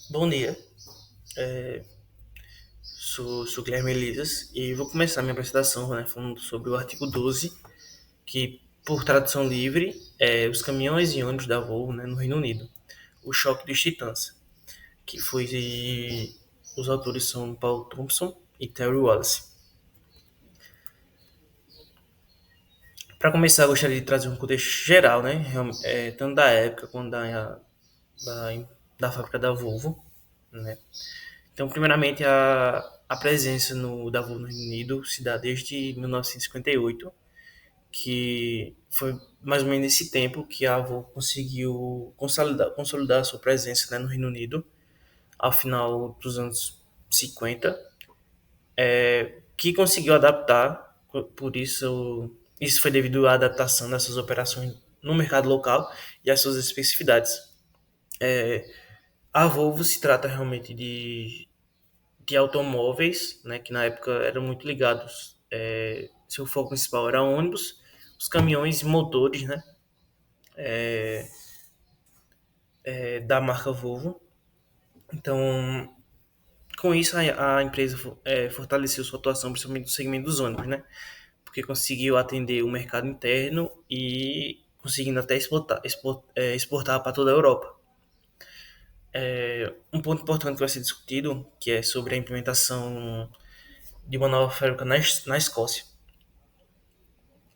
Bom dia, sou Guilherme Elias e vou começar minha apresentação, né, falando sobre o artigo 12, que, por tradução livre, é os caminhões e ônibus da Volvo, né, no Reino Unido, o choque dos titãs, que foi. Os autores são Paul Thompson e Terry Wallace. Para começar, eu gostaria de trazer um contexto geral, né, tanto da época quanto da, da fábrica da Volvo, né. Então, primeiramente, a presença da Volvo no Reino Unido se dá desde 1958, que foi mais ou menos nesse tempo que a Volvo conseguiu consolidar a sua presença, né, no Reino Unido, ao final dos anos 50, que conseguiu adaptar, por isso foi devido à adaptação dessas operações no mercado local e às suas especificidades. A Volvo se trata realmente de automóveis, né, que na época eram muito ligados. Seu foco principal era ônibus, os caminhões e motores, né, da marca Volvo. Então, com isso, a empresa fortaleceu sua atuação, principalmente no segmento dos ônibus, né, porque conseguiu atender o mercado interno e conseguindo até exportar para toda a Europa. Um ponto importante que vai ser discutido, que é sobre a implementação de uma nova fábrica na Escócia,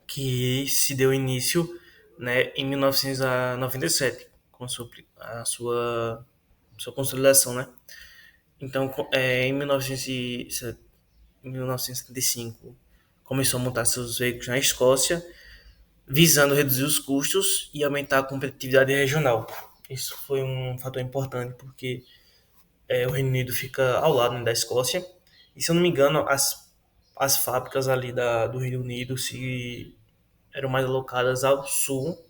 que se deu início, né, em 1997, com sua consolidação, né? Então, em 1975, começou a montar seus veículos na Escócia, visando reduzir os custos e aumentar a competitividade regional. Isso foi um fator importante, porque o Reino Unido fica ao lado, né, da Escócia, e se eu não me engano, as fábricas ali do Reino Unido se eram mais alocadas ao sul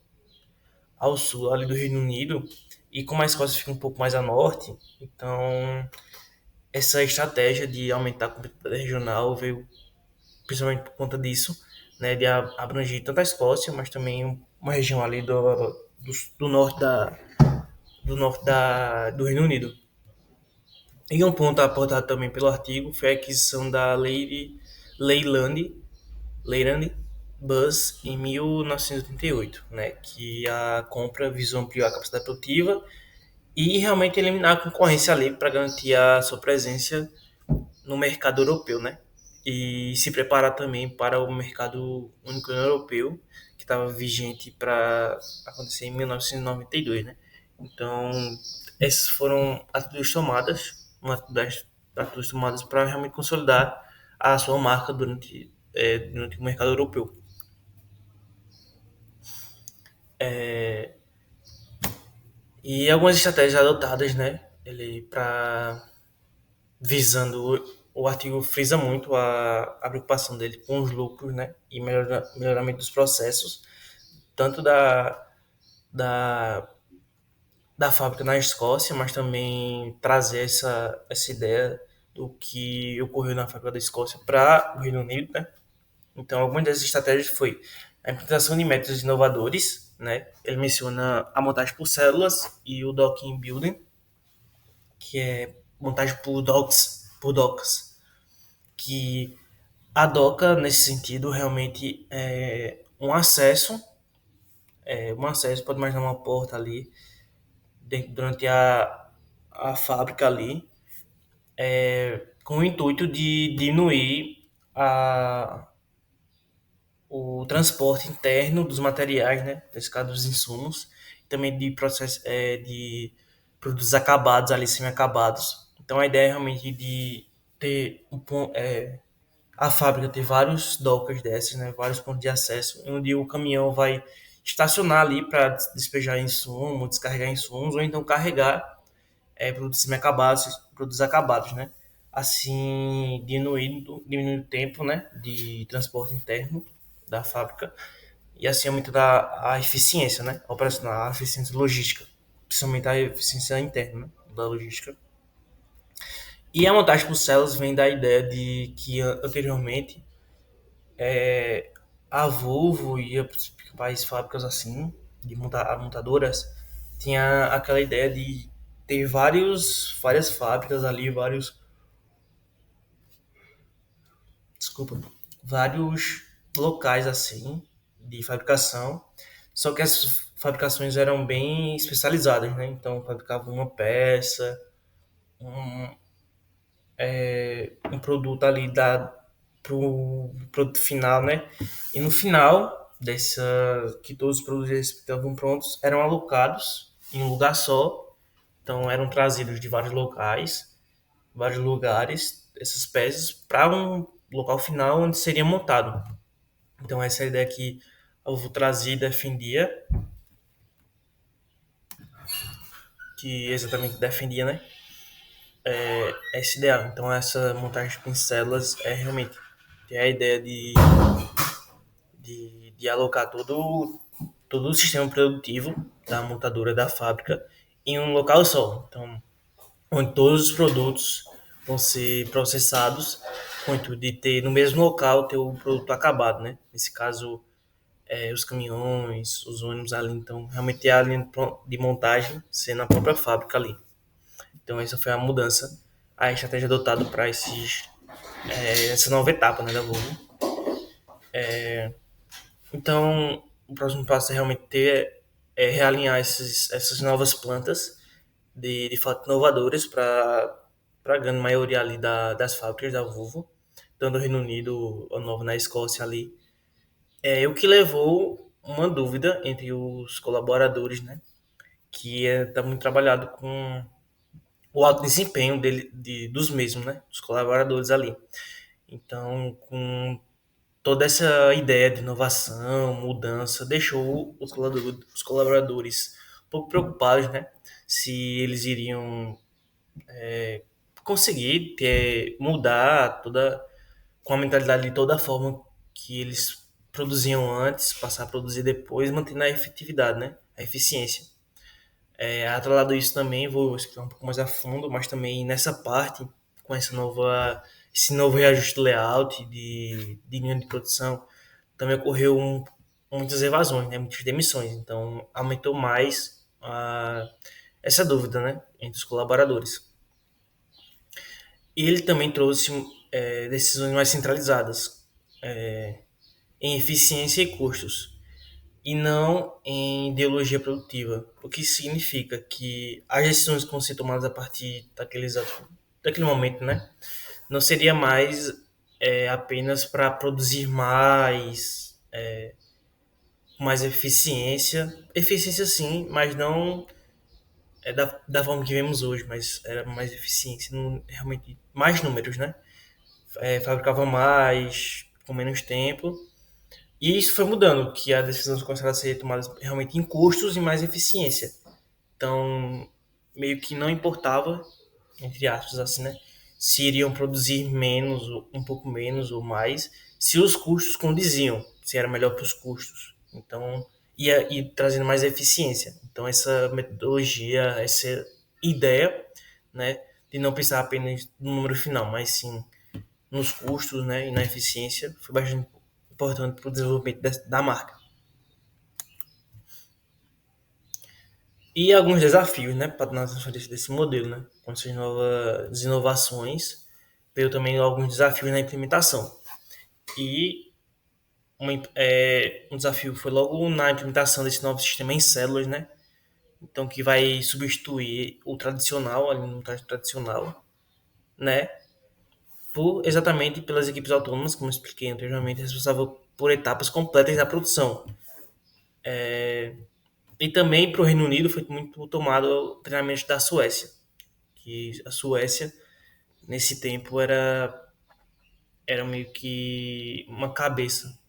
ali do Reino Unido, e como a Escócia fica um pouco mais a norte, então essa estratégia de aumentar a competitividade regional veio principalmente por conta disso, né, de abranger tanto a Escócia, mas também uma região ali do norte do Reino Unido. E um ponto aportado também pelo artigo foi a aquisição da Leyland, Leyland Bus em 1988, né, que a compra visou ampliar a capacidade produtiva e realmente eliminar a concorrência ali para garantir a sua presença no mercado europeu, né? E se preparar também para o mercado único europeu, que estava vigente para acontecer em 1992, né? Então, essas foram atitudes tomadas, uma das atitudes tomadas para realmente consolidar a sua marca durante o mercado europeu. E algumas estratégias adotadas, né? Ele para visando o artigo frisa muito a preocupação dele com os lucros, né, e melhoramento dos processos, tanto da, da fábrica na Escócia, mas também trazer essa ideia do que ocorreu na fábrica da Escócia para o Reino Unido, né? Então, algumas dessas estratégias foi a implementação de métodos inovadores, né? Ele menciona a montagem por células e o docking building, que é montagem por docks, que a DOCA, nesse sentido, realmente é um acesso, pode imaginar uma porta ali, durante a fábrica ali, com o intuito de diminuir o transporte interno dos materiais, né, nesse caso dos insumos, também de produtos acabados ali, semi-acabados. Então a ideia é realmente de ter a fábrica ter vários dockers desses, né, vários pontos de acesso, onde o caminhão vai estacionar ali para despejar insumo, descarregar insumos, ou então carregar produtos semi-acabados, produtos acabados, né? Assim, diminuindo o tempo, né, de transporte interno da fábrica e assim aumentando a eficiência, né, operacional, a eficiência logística, principalmente a eficiência interna, né, da logística. E a montagem por células vem da ideia de que anteriormente a Volvo e as principais fábricas assim, montadoras, tinha aquela ideia de Teve várias fábricas ali, desculpa, vários locais assim de fabricação. Só que as fabricações eram bem especializadas, né? Então fabricava uma peça, um, um produto ali pro produto final, né? E no final dessa que todos os produtos estavam prontos, eram alocados em um lugar só. Então eram trazidos de vários lugares, essas peças para um local final onde seria montado. Então essa é a ideia que eu vou trazer e defendia, que exatamente defendia, né? Esse ideal. Então essa montagem com células é realmente ter a ideia de alocar todo o sistema produtivo da montadora da fábrica em um local só. Então, onde todos os produtos vão ser processados com o intuito de ter no mesmo local ter o produto acabado, né? Nesse caso, os caminhões, os ônibus ali, então realmente ter a linha de montagem ser na própria fábrica ali. Então essa foi a mudança, a estratégia adotada para essa nova etapa, né, da Volvo. Então o próximo passo é realmente realinhar essas novas plantas de fato inovadoras para a grande maioria ali das fábricas da Volvo, tanto no Reino Unido, ou novo na Escócia ali. O que levou uma dúvida entre os colaboradores, né? Que está muito trabalhado com o alto desempenho dos mesmos, né? Dos colaboradores ali. Então, com toda essa ideia de inovação, mudança, deixou os colaboradores um pouco preocupados, né? Se eles iriam conseguir mudar com a mentalidade de toda a forma que eles produziam antes, passar a produzir depois, mantendo a efetividade, né? A eficiência. Atrelado a isso também, vou explicar um pouco mais a fundo, mas também nessa parte, com esse novo reajuste de layout de linha de produção, também ocorreu muitas evasões, né? Muitas demissões. Então, aumentou mais essa dúvida, né? Entre os colaboradores. E ele também trouxe decisões mais centralizadas em eficiência e custos, e não em ideologia produtiva, o que significa que as decisões que vão ser tomadas a partir daquele momento, né, não seria mais apenas para produzir com mais eficiência sim, mas não da forma que vemos hoje, mas era mais eficiência, realmente mais números, né, fabricava mais com menos tempo. E isso foi mudando, que as decisões começaram a ser tomadas realmente em custos e mais eficiência. Então, meio que não importava, entre aspas, assim, né? Se iriam produzir menos, um pouco menos ou mais, se os custos condiziam, se era melhor para os custos. Então, ia trazendo mais eficiência. Então, essa metodologia, essa ideia, né, de não pensar apenas no número final, mas sim nos custos, né, e na eficiência, foi bastante importante para o desenvolvimento da marca. E alguns desafios, né, para na transferência desse modelo, né, com essas novas inovações, veio também alguns desafios na implementação. E um desafio foi logo na implementação desse novo sistema em células, né, então que vai substituir o tradicional, a montagem tradicional, né, exatamente pelas equipes autônomas, como eu expliquei anteriormente, responsável por etapas completas da produção. E também para o Reino Unido foi muito tomado o treinamento da Suécia, que a Suécia nesse tempo era meio que uma cabeça,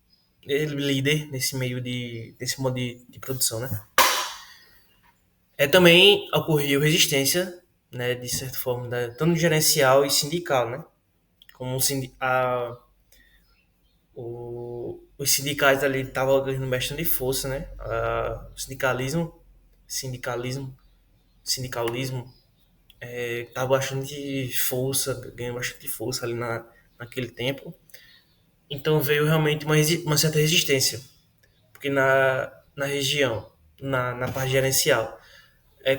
líder nesse meio desse modo de produção, né? Também ocorreu resistência, né, de certa forma, tanto gerencial e sindical, né? Como os sindicais ali estavam ganhando bastante força, né? O sindicalismo, sindicalismo tava bastante força, ganhando bastante força ali naquele tempo. Então veio realmente uma certa resistência, porque na região, na parte gerencial,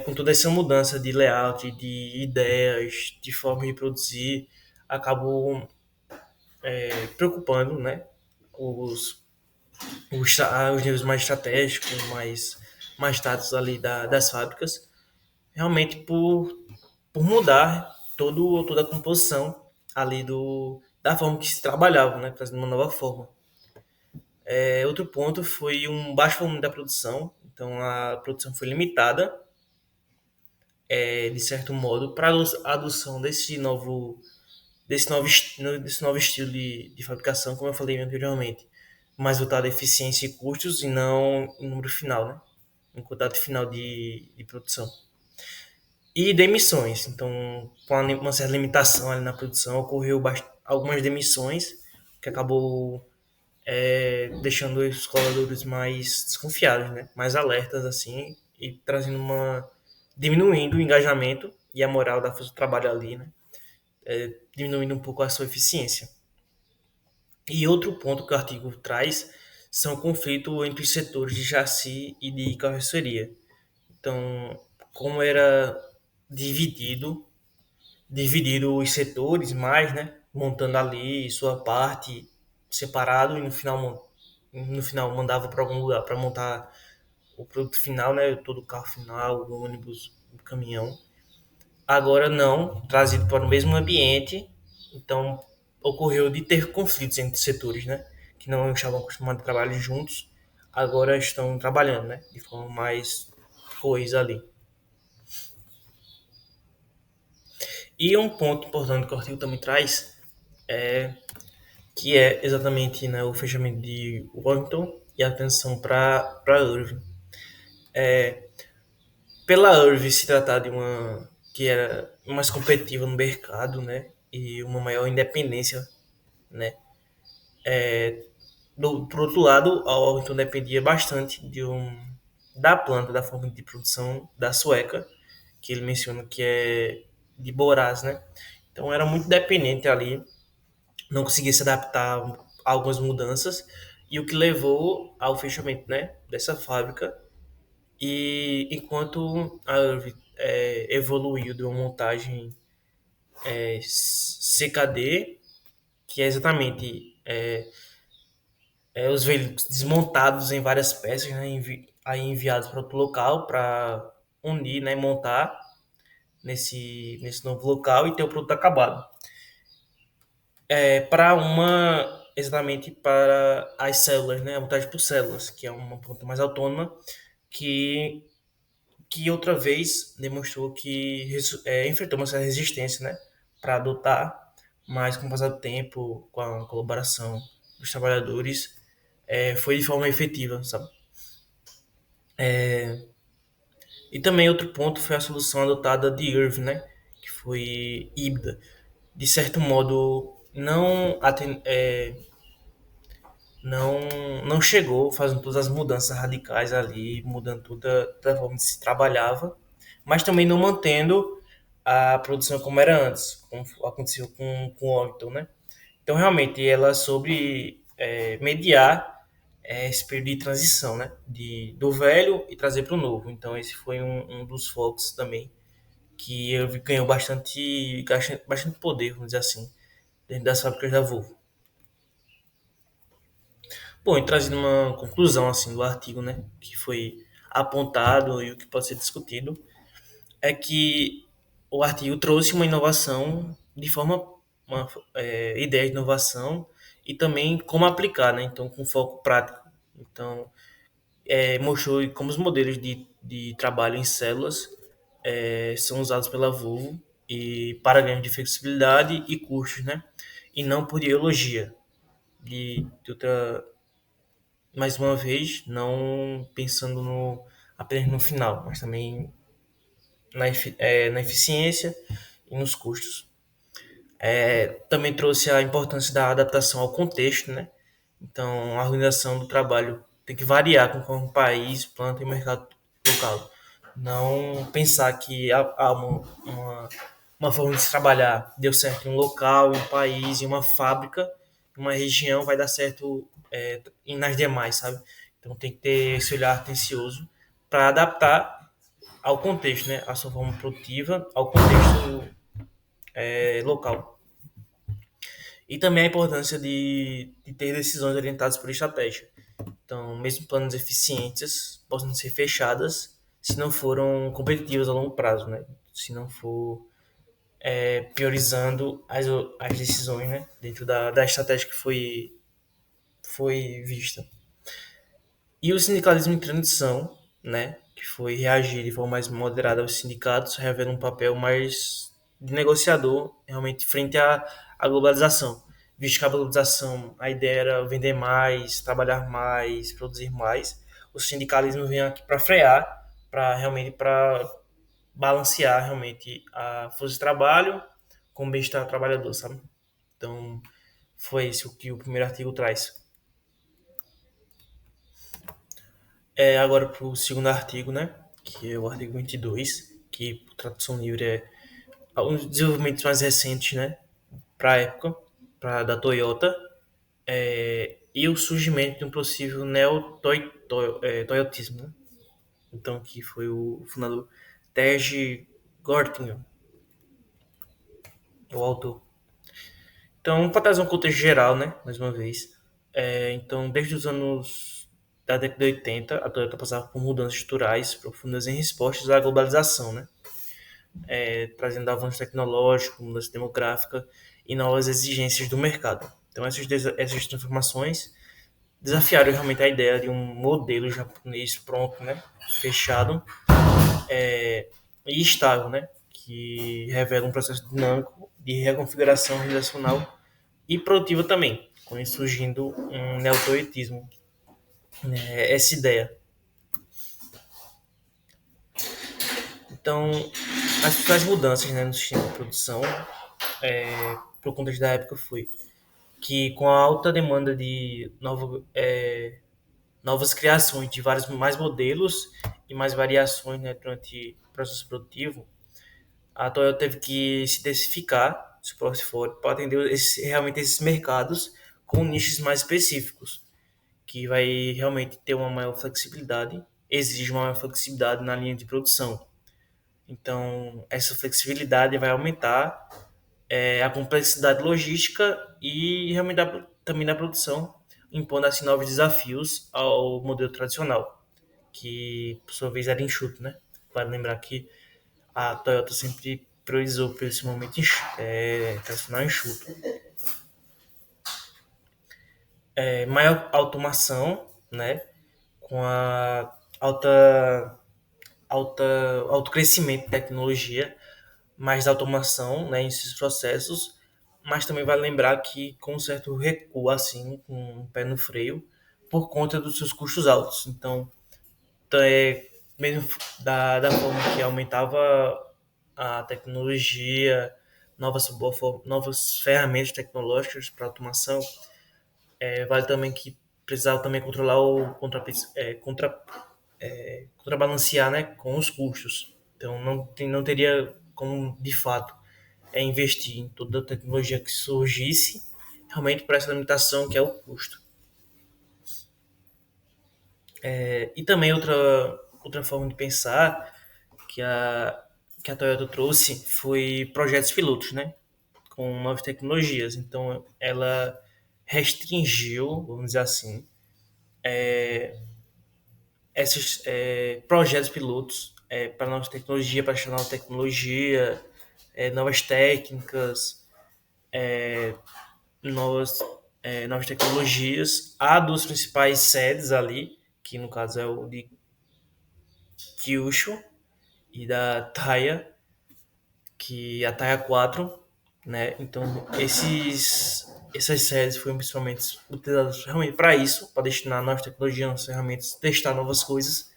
com toda essa mudança de layout, de ideias, de forma de produzir, acabou preocupando, né, os, os níveis mais estratégicos, mais status ali das fábricas, realmente por mudar toda a composição ali da forma que se trabalhava, né, trazendo uma nova forma. Outro ponto foi um baixo volume da produção, então a produção foi limitada, de certo modo, para a adoção desse novo estilo de fabricação, como eu falei anteriormente, mais voltado à eficiência e custos e não em número final, né? Em quantidade final de produção. E demissões. Então, com uma certa limitação ali na produção, ocorreu algumas demissões, que acabou deixando os colaboradores mais desconfiados, né? Mais alertas, assim, e trazendo diminuindo o engajamento e a moral da força do trabalho ali, né? Diminuindo um pouco a sua eficiência. E outro ponto que o artigo traz são conflitos entre os setores de chassi e de carroceria. Então, como era dividido, dividido os setores mais, né, montando ali sua parte separado e no final mandava para algum lugar para montar o produto final, né, todo o carro final, o ônibus, o caminhão. Agora não, trazido para o mesmo ambiente, então ocorreu de ter conflitos entre setores, né? Que não estavam acostumados a trabalhar juntos, agora estão trabalhando, né? De forma mais coesa ali. E um ponto importante que o artigo também traz é que é exatamente, né, o fechamento de Washington e a atenção para Irving. Pela Irving se tratar de uma que era mais competitiva no mercado, né? E uma maior independência, né? Por outro lado, a Orton dependia bastante da planta, da forma de produção da sueca, que ele menciona que é de Boraz, né? Então era muito dependente ali, não conseguia se adaptar a algumas mudanças, e o que levou ao fechamento, né, dessa fábrica. E enquanto a Irv evoluiu de uma montagem CKD, que é exatamente os veículos desmontados em várias peças, né, aí enviados para outro local para unir, né, montar nesse novo local e ter o produto acabado. Para exatamente para as células, né, a montagem por células, que é uma ponta mais autônoma, que, que outra vez demonstrou que enfrentou uma certa resistência, né, para adotar, mas com o passar do tempo, com a colaboração dos trabalhadores, foi de forma efetiva, sabe? E também outro ponto foi a solução adotada de Irving, né? Que foi híbrida. De certo modo, não, não chegou fazendo todas as mudanças radicais ali, mudando toda a forma que se trabalhava, mas também não mantendo a produção como era antes, como aconteceu com o Orton, né? Então, realmente, ela soube mediar esse período de transição, né? Do velho e trazer para o novo. Então, esse foi um dos focos também que ele ganhou bastante poder, vamos dizer assim, dentro das fábricas da Volvo. Bom, e trazendo uma conclusão assim do artigo, né, que foi apontado e o que pode ser discutido, é que o artigo trouxe uma inovação de forma uma ideia de inovação e também como aplicar, né? Então, com foco prático. Então, mostrou como os modelos de trabalho em células são usados pela Volvo e para ganho de flexibilidade e custos, né? E não por ideologia. De outra, mais uma vez, não pensando apenas no final, mas também na eficiência e nos custos. Também trouxe a importância da adaptação ao contexto, né? Então, a organização do trabalho tem que variar conforme o país, planta e mercado local. Não pensar que há uma forma de se trabalhar deu certo em um local, em um país, em uma fábrica, em uma região, vai dar certo nas demais, sabe? Então tem que ter esse olhar atencioso para adaptar ao contexto, né, à sua forma produtiva, ao contexto local. E também a importância de ter decisões orientadas por estratégia. Então, mesmo planos eficientes possam ser fechadas se não foram competitivas a longo prazo, né? Se não for priorizando as decisões, né? Dentro da estratégia que foi vista. E o sindicalismo em transição, né? Que foi reagir de forma mais moderada aos sindicatos, revela um papel mais de negociador, realmente, frente à globalização. Visto que a globalização, a ideia era vender mais, trabalhar mais, produzir mais, o sindicalismo vem aqui para frear, para balancear realmente a força de trabalho com o bem-estar do trabalhador, sabe? Então, foi isso que o primeiro artigo traz. Agora para o segundo artigo, né? Que é o artigo 22, que por tradução livre é um dos desenvolvimentos mais recentes, né? Para a época, da Toyota, e o surgimento de um possível neo-toyotismo, né? Então, que foi o fundador Tej Gortner, o autor. Então, para trazer um contexto geral, né, mais uma vez, então, desde os anos da década de 80, a Toyota passava por mudanças estruturais profundas em respostas à globalização, né, trazendo avanços tecnológicos, mudança demográfica e novas exigências do mercado. Então, essas transformações desafiaram realmente a ideia de um modelo japonês pronto, né, fechado e estável, né, que revela um processo dinâmico de reconfiguração organizacional e produtiva também, com isso surgindo um neotoitismo, né, essa ideia. Então, as principais mudanças, né, no sistema de produção, por conta da época, foi que com a alta demanda de novas criações de vários mais modelos e mais variações, né, durante o processo produtivo, a Toyota teve que se diversificar seu portfólio para atender realmente esses mercados com nichos mais específicos, que vai realmente ter uma maior flexibilidade, exige uma maior flexibilidade na linha de produção. Então, essa flexibilidade vai aumentar a complexidade logística e realmente também na produção, impondo assim novos desafios ao modelo tradicional, que por sua vez era enxuto, né? Vale lembrar que a Toyota sempre priorizou por esse momento tradicional enxuto. Maior automação, né? Com a alta, alto crescimento de tecnologia, mais automação, né, em seus processos, mas também vale lembrar que com um certo recuo, assim, com um pé no freio, por conta dos seus custos altos. Então, mesmo da forma que aumentava a tecnologia, novas ferramentas tecnológicas para automação, vale também que precisava também controlar contrabalancear, né, com os custos. Então não teria como de fato investir em toda a tecnologia que surgisse realmente por essa limitação que é o custo. E também outra forma de pensar que a Toyota trouxe foi projetos pilotos, né, com novas tecnologias. Então ela restringiu, vamos dizer assim, esses projetos pilotos para novas tecnologias, para achar nova tecnologia, novas técnicas, novas, novas tecnologias. Há duas principais sedes ali, que no caso é o de Kyushu e da Taya, que é a Taya 4, né? Então essas sedes foram principalmente utilizadas realmente para isso, para destinar novas tecnologias, novas ferramentas, testar novas coisas.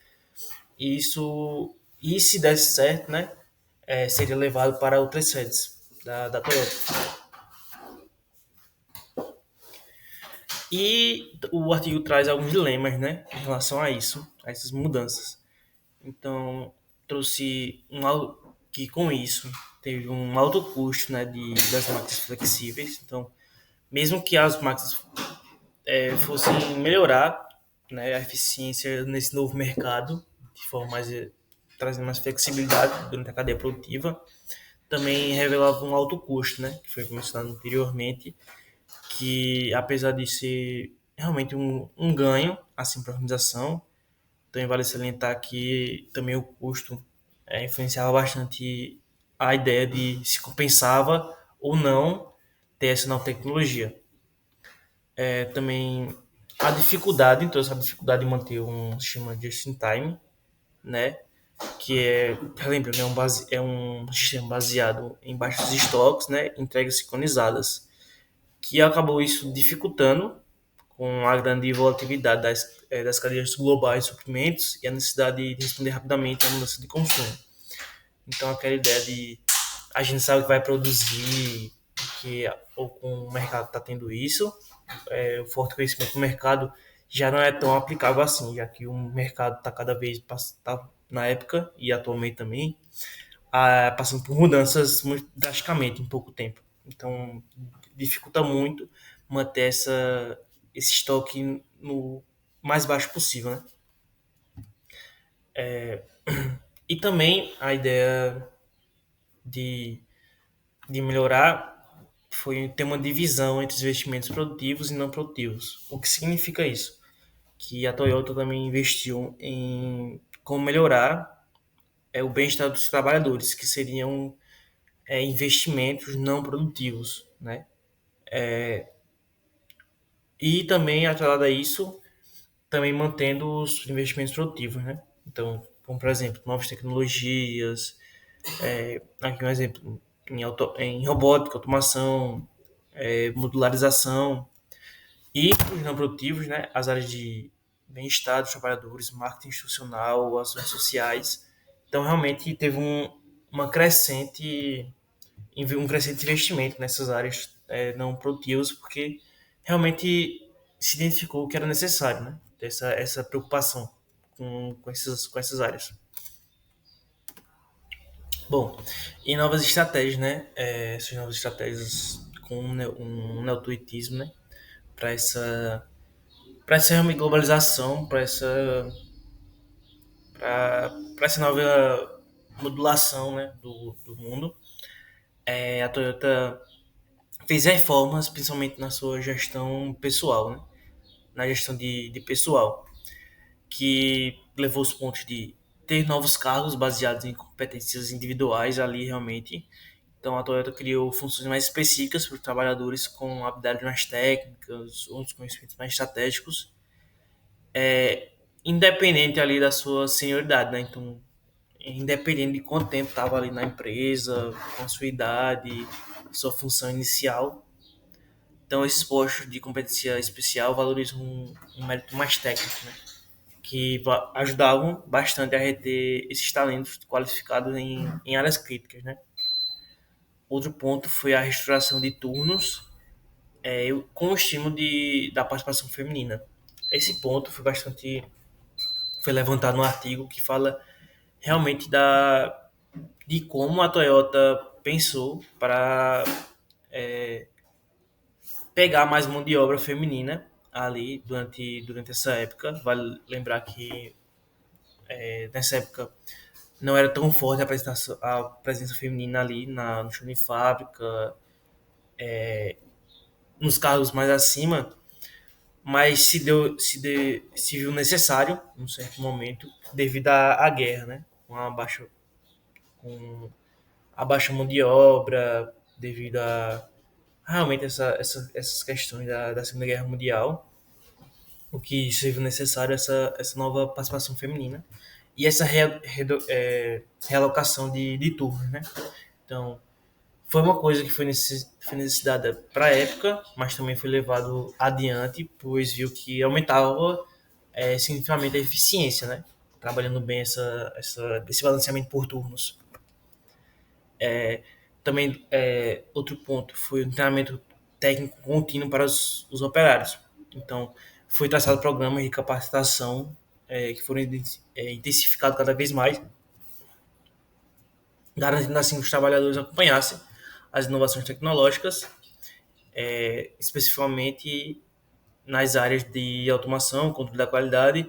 E se desse certo, né, seria levado para outras sedes da Toyota. E o artigo traz alguns dilemas, né, em relação a isso, a essas mudanças. Então, trouxe que com isso teve um alto custo, né, das máquinas flexíveis. Então, mesmo que as máquinas fossem melhorar, né, a eficiência nesse novo mercado de forma mais trazendo mais flexibilidade durante a cadeia produtiva. Também revelava um alto custo, né, que foi mencionado anteriormente, que apesar de ser realmente um ganho assim para a organização, também vale salientar que também o custo influenciava bastante a ideia de se compensava ou não ter essa nova tecnologia. Também a dificuldade, então essa dificuldade de manter um sistema just in time, né, que lembrando, é um sistema baseado em baixos estoques, né, entregas sincronizadas, que acabou isso dificultando com a grande volatilidade das cadeias globais de suprimentos e a necessidade de responder rapidamente à mudança de consumo. Então, aquela ideia de a gente sabe que vai produzir, que ou com o mercado está tendo isso, o forte crescimento do mercado já não é tão aplicável assim, já que o mercado está cada vez, tá, na época e atualmente também, passando por mudanças muito drasticamente em pouco tempo. Então, dificulta muito manter esse estoque no mais baixo possível, né? E também a ideia de, de melhorar foi ter uma divisão entre os investimentos produtivos e não produtivos. O que significa isso? Que a Toyota também investiu em como melhorar o bem-estar dos trabalhadores, que seriam investimentos não produtivos, né? E também, atrelado a isso, também mantendo os investimentos produtivos, né? Então, como por exemplo, novas tecnologias, aqui um exemplo, em robótica, automação, modularização, e os não produtivos, né? As áreas de bem-estar dos trabalhadores, marketing institucional, ações sociais. Então, realmente teve um crescente investimento nessas áreas não produtivas, porque realmente se identificou que era necessário, né? Ter essa preocupação com essas áreas. Bom, e novas estratégias, né? Essas novas estratégias com um neotuitismo, né? Para para essa realmente globalização, para essa nova modulação, né? Do mundo. A Toyota fez reformas, principalmente na sua gestão pessoal, né? Na gestão de pessoal, que levou os pontos de ter novos cargos baseados em competências individuais ali realmente. Então a Toyota criou funções mais específicas para os trabalhadores com habilidades mais técnicas, outros conhecimentos mais estratégicos, independente ali da sua senioridade, né? Então, independente de quanto tempo estava ali na empresa, com a sua idade, sua função inicial. Então, esses postos de competência especial valorizam um mérito mais técnico, né? Que ajudavam bastante a reter esses talentos qualificados em áreas críticas, né? Outro ponto foi a restauração de turnos com o estímulo da participação feminina. Esse ponto foi levantado no artigo que fala realmente de como a Toyota pensou para pegar mais mão de obra feminina ali durante essa época. Vale lembrar que nessa época não era tão forte a presença feminina ali no chão de fábrica, nos cargos mais acima, mas se viu necessário, num certo momento, devido à guerra, né? Com a baixa mão de obra, devido a realmente essas questões da Segunda Guerra Mundial, o que se viu necessário essa nova participação feminina e essa realocação de turnos, né? Então, foi uma coisa que foi necessitada para a época, mas também foi levado adiante, pois viu que aumentava significativamente a eficiência, né? Trabalhando bem esse balanceamento por turnos. Também, outro ponto foi o treinamento técnico contínuo para os operários. Então, foi traçado programas de capacitação que foram intensificados cada vez mais, garantindo assim que os trabalhadores acompanhassem as inovações tecnológicas, especificamente nas áreas de automação, controle da qualidade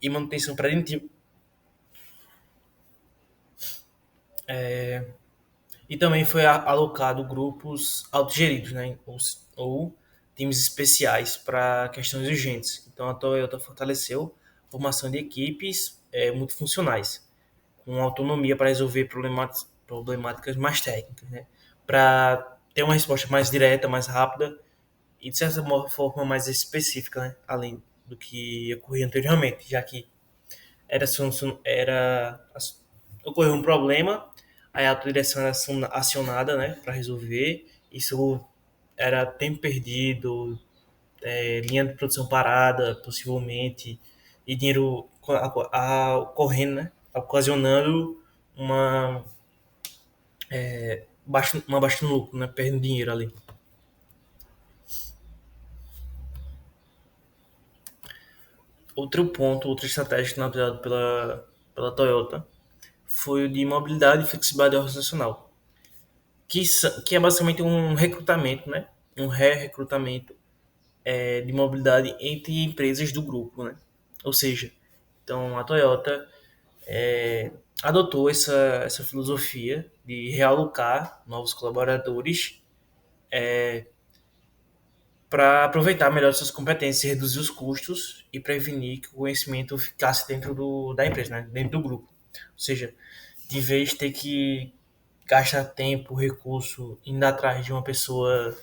e manutenção preventiva. E também foi alocado grupos autogeridos, né, ou times especiais para questões urgentes. Então a Toyota fortaleceu a formação de equipes multifuncionais, com autonomia para resolver problemáticas mais técnicas, né, para ter uma resposta mais direta, mais rápida e de certa forma mais específica, né, além do que ocorria anteriormente, já que era, ocorreu um problema, aí a autodireção era acionada, né, para resolver. Isso era tempo perdido, linha de produção parada, possivelmente, e dinheiro correndo, né, ocasionando uma uma baixa no lucro, né, perdendo dinheiro ali. Outro ponto, outra estratégia que não apoiado pela Toyota foi o de mobilidade e flexibilidade organizacional, que é basicamente um recrutamento, né? Um recrutamento de mobilidade entre empresas do grupo, né? Ou seja, então a Toyota adotou essa filosofia de realocar novos colaboradores para aproveitar melhor suas competências, reduzir os custos e prevenir que o conhecimento ficasse dentro da empresa, né? Dentro do grupo. Ou seja, de vez de ter que gastar tempo, recurso, indo atrás de uma pessoa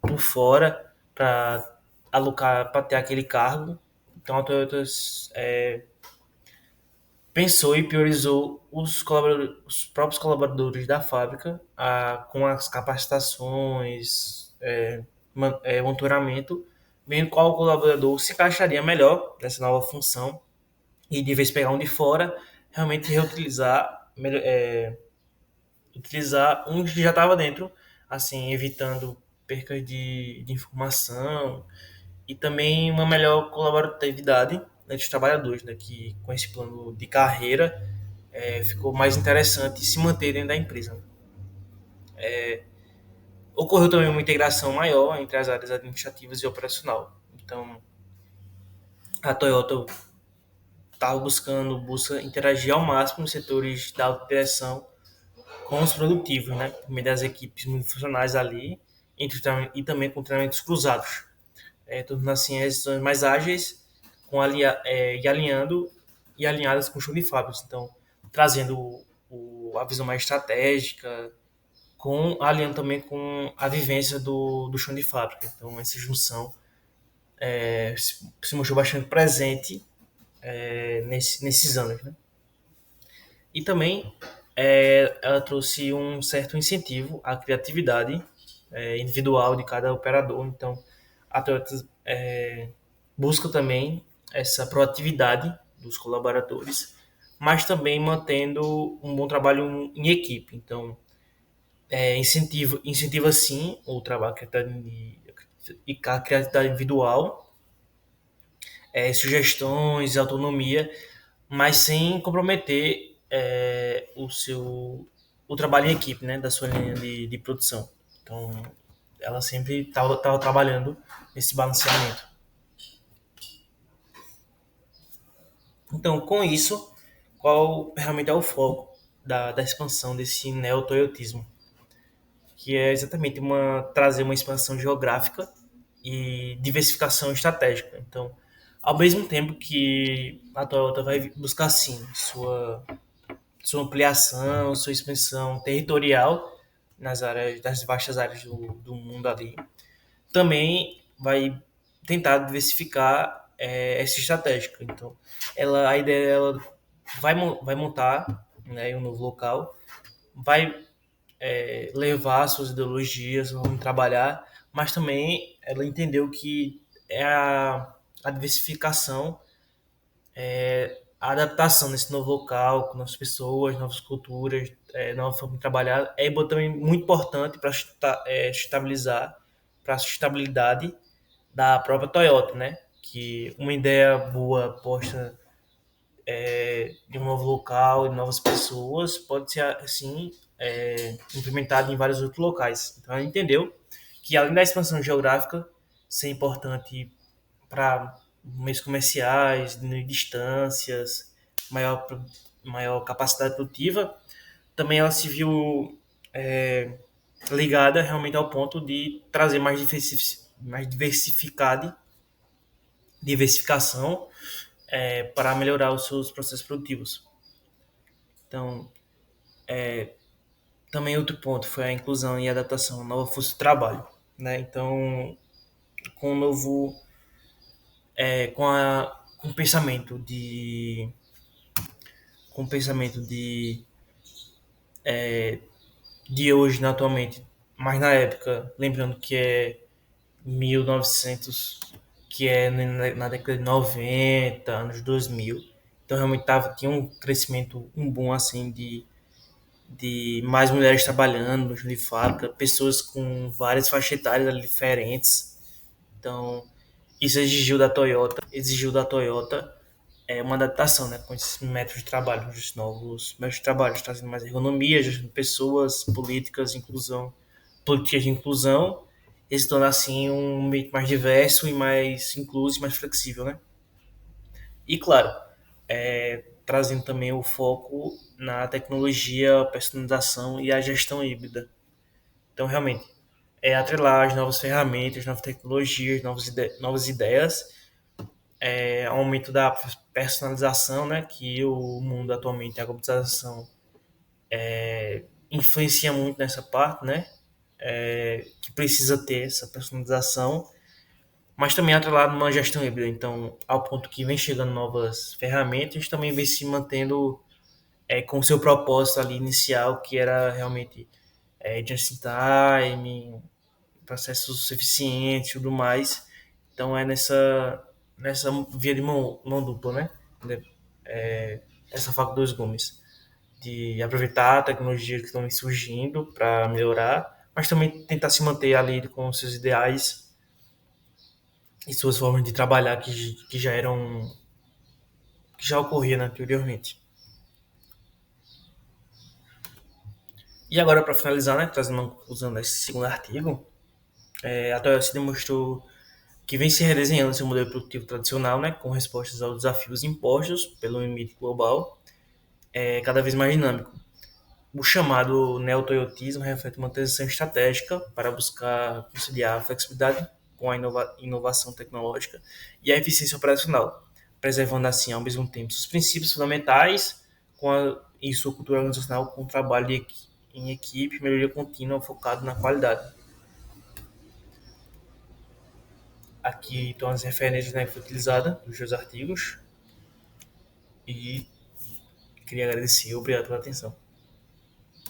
por fora para alocar, para ter aquele cargo. Então a Toyota pensou e priorizou os próprios colaboradores da fábrica com as capacitações, monitoramento, vendo qual colaborador se encaixaria melhor nessa nova função e de vez pegar um de fora, realmente reutilizar, utilizar um que já estava dentro, assim, evitando percas de informação e também uma melhor colaboratividade entre os trabalhadores, né, que com esse plano de carreira ficou mais interessante se manter dentro da empresa. Ocorreu também uma integração maior entre as áreas administrativas e operacional. Então, a Toyota estava busca interagir ao máximo nos setores da direção com os produtivos, né, por meio das equipes multifuncionais ali, e também com treinamentos cruzados, tornando assim as decisões mais ágeis e alinhadas com o show de fábricas. Então, trazendo a visão mais estratégica, alinhando também com a vivência do chão de fábrica. Então, essa junção se mostrou bastante presente nesses anos. Né? E também ela trouxe um certo incentivo à criatividade individual de cada operador. Então, a Toyota busca também essa proatividade dos colaboradores, mas também mantendo um bom trabalho em equipe. Então, incentiva sim o trabalho e a criatividade individual, sugestões, autonomia, mas sem comprometer o trabalho em equipe, né, da sua linha de produção. Então, ela sempre estava trabalhando nesse balanceamento. Então, com isso, qual realmente é o foco da expansão desse neo-toyotismo? Que é exatamente trazer uma expansão geográfica e diversificação estratégica. Então, ao mesmo tempo que a Toyota vai buscar sim sua ampliação, sua expansão territorial das vastas áreas do mundo ali, também vai tentar diversificar essa estratégica. Então, a ideia dela vai montar, né, um novo local, vai levar suas ideologias, vamos trabalhar, mas também ela entendeu que a diversificação, a adaptação nesse novo local, com novas pessoas, novas culturas, nova forma de trabalhar, também muito importante para estabilizar, para a sustentabilidade da própria Toyota, né? Que uma ideia boa posta de um novo local, de novas pessoas, pode ser assim implementada em vários outros locais. Então ela entendeu que além da expansão geográfica ser importante para meios comerciais, distâncias, maior, maior capacidade produtiva, também ela se viu é, ligada realmente ao ponto de trazer mais diversificação para melhorar os seus processos produtivos. Então, também outro ponto foi a inclusão e adaptação à nova força de trabalho, né? Então, com o novo, com o pensamento com o pensamento de hoje, né, atualmente, mas na época, lembrando que é 1900, que é na década de 90, anos 2000. Então realmente tinha um crescimento, um boom assim de mais mulheres trabalhando de fábrica, pessoas com várias faixas etárias ali diferentes. Então isso exigiu da Toyota uma adaptação, né, com esses métodos de trabalho, os novos métodos de trabalho, trazendo mais ergonomia, gestão de pessoas, políticas de inclusão, e se tornar assim um meio mais diverso e mais incluso e mais flexível, né? E claro, trazendo também o foco na tecnologia, personalização e a gestão híbrida. Então, realmente, atrelar as novas ferramentas, novas tecnologias, novas ideias, aumento da personalização, né? Que o mundo atualmente, a globalização, influencia muito nessa parte, né? Que precisa ter essa personalização, mas também atrelado numa gestão híbrida. Então, ao ponto que vem chegando novas ferramentas, também vem se mantendo com o seu propósito ali inicial, que era realmente just in time, processos eficientes e tudo mais. Então, nessa via de mão dupla, né? Essa faca dos gumes. De aproveitar tecnologias que estão surgindo para melhorar, mas também tentar se manter ali com seus ideais e suas formas de trabalhar que já eram que já ocorria né, anteriormente. E agora para finalizar, né, trazendo uma conclusão desse segundo artigo, a Toyota se demonstrou que vem se redesenhando seu modelo produtivo tradicional, né, com respostas aos desafios impostos pelo limite global, cada vez mais dinâmico. O chamado neotoyotismo reflete uma transição estratégica para buscar conciliar a flexibilidade com a inovação tecnológica e a eficiência operacional, preservando assim ao mesmo tempo seus princípios fundamentais e sua cultura organizacional com trabalho em equipe e melhoria contínua focado na qualidade. Aqui estão as referências né, que foi utilizada dos seus artigos e queria agradecer. Obrigado pela atenção.